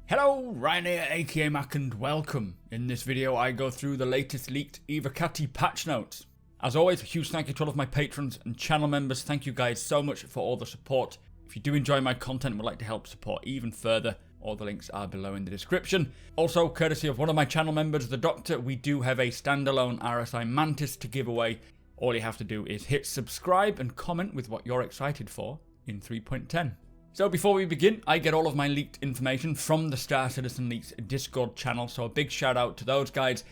Hello, Ryan here, aka Mac, and welcome. In this video I go through the latest leaked Evocati patch notes. As always, a huge thank you to all of my patrons and channel members. Thank you guys so much for all the support. If you do enjoy my content and would like to help support even further, all the links are below in the description. Also, courtesy of one of my channel members, the Doctor, we do have a standalone RSI Mantis to give away. All you have to do is hit subscribe and comment with what you're excited for in 3.10. So before we begin, I get all of my leaked information from the Star Citizen Leaks Discord channel, so a big shout out to those guys.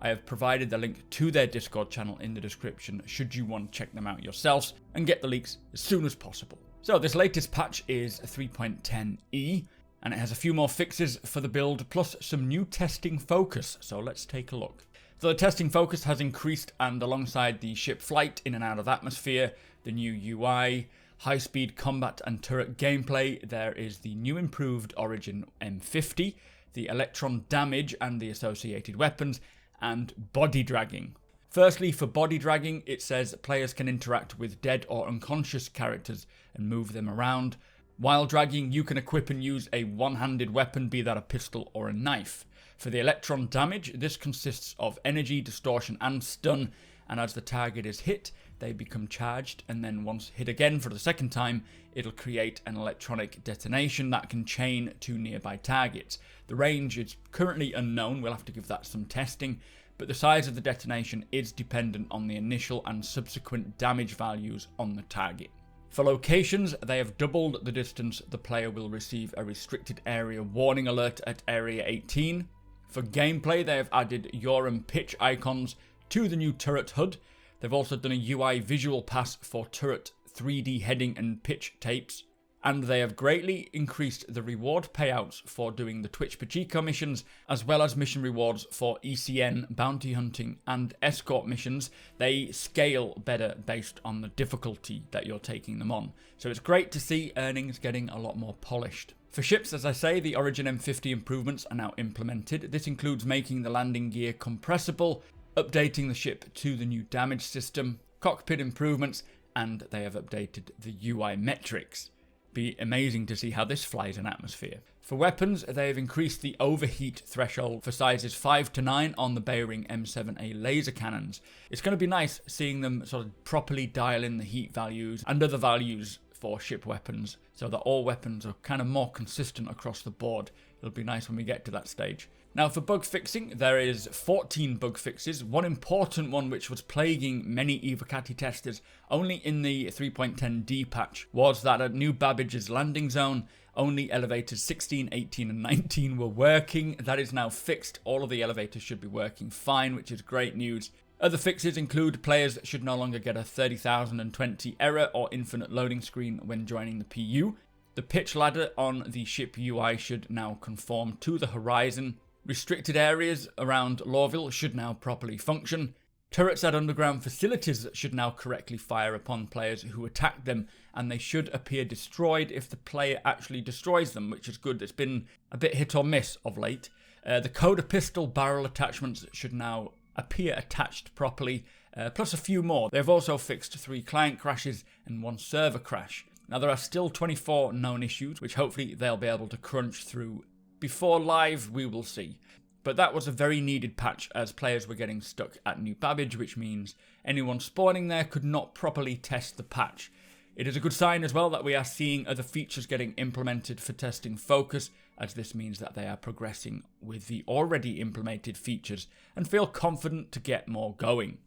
I have provided the link to their Discord channel in the description should you want to check them out yourselves and get the leaks as soon as possible. So this latest patch is 3.10e, and it has a few more fixes for the build plus some new testing focus, so let's take a look. So the testing focus has increased, and alongside the ship flight in and out of atmosphere, the new UI, high-speed combat and turret gameplay, there is the new improved Origin M50, the electron damage and the associated weapons, and body dragging. Firstly, for body dragging, it says players can interact with dead or unconscious characters and move them around. While dragging, you can equip and use a one-handed weapon, be that a pistol or a knife. For the electron damage, this consists of energy, distortion and stun, and as the target is hit, they become charged, and then once hit again for the second time, it'll create an electronic detonation that can chain to nearby targets. The range is currently unknown, we'll have to give that some testing, but the size of the detonation is dependent on the initial and subsequent damage values on the target. For locations, they have doubled the distance the player will receive a restricted area warning alert at area 18. For gameplay, they have added yaw and pitch icons to the new turret HUD. They've also done a UI visual pass for turret 3D heading and pitch tapes, and they have greatly increased the reward payouts for doing the Twitch Pachico missions, as well as mission rewards for ECN, bounty hunting and escort missions. They scale better based on the difficulty that you're taking them on, so it's great to see earnings getting a lot more polished. For ships, as I say, the Origin M50 improvements are now implemented. This includes making the landing gear compressible, updating the ship to the new damage system, cockpit improvements, and they have updated the UI metrics. Be amazing to see how this flies in atmosphere. For weapons, they have increased the overheat threshold for sizes 5 to 9 on the Bearing M7A laser cannons. It's going to be nice seeing them sort of properly dial in the heat values and other values for ship weapons, so that all weapons are kind of more consistent across the board. It'll be nice when we get to that stage. Now for bug fixing, there is 14 bug fixes. One important one which was plaguing many Evocati testers only in the 3.10d patch was that at New Babbage's landing zone, only elevators 16, 18 and 19 were working. That is now fixed. All of the elevators should be working fine, which is great news. Other fixes include players should no longer get a 30,020 error or infinite loading screen when joining the PU. The pitch ladder on the ship UI should now conform to the horizon. Restricted areas around Lawville should now properly function. Turrets at underground facilities should now correctly fire upon players who attack them, and they should appear destroyed if the player actually destroys them, which is good. It's been a bit hit or miss of late. The Coda pistol barrel attachments should now appear attached properly, plus a few more. They've also fixed 3 client crashes and 1 server crash. Now there are still 24 known issues, which hopefully they'll be able to crunch through before live, we will see. But that was a very needed patch as players were getting stuck at New Babbage, which means anyone spawning there could not properly test the patch. It is a good sign as well that we are seeing other features getting implemented for testing focus, as this means that they are progressing with the already implemented features and feel confident to get more going.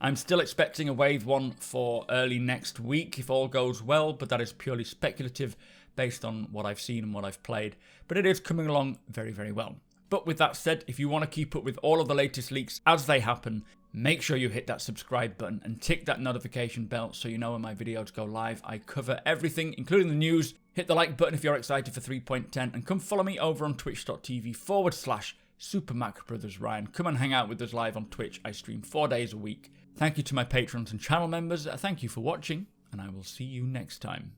I'm still expecting a Wave 1 for early next week if all goes well, but that is purely speculative based on what I've seen and what I've played, but it is coming along very, very well. But with that said, if you want to keep up with all of the latest leaks as they happen, make sure you hit that subscribe button and tick that notification bell so you know when my videos go live. I cover everything, including the news. Hit the like button if you're excited for 3.10, and come follow me over on twitch.tv/supermacbrothers Ryan. Come and hang out with us live on Twitch. I stream 4 days a week. Thank you to my patrons and channel members. Thank you for watching, and I will see you next time.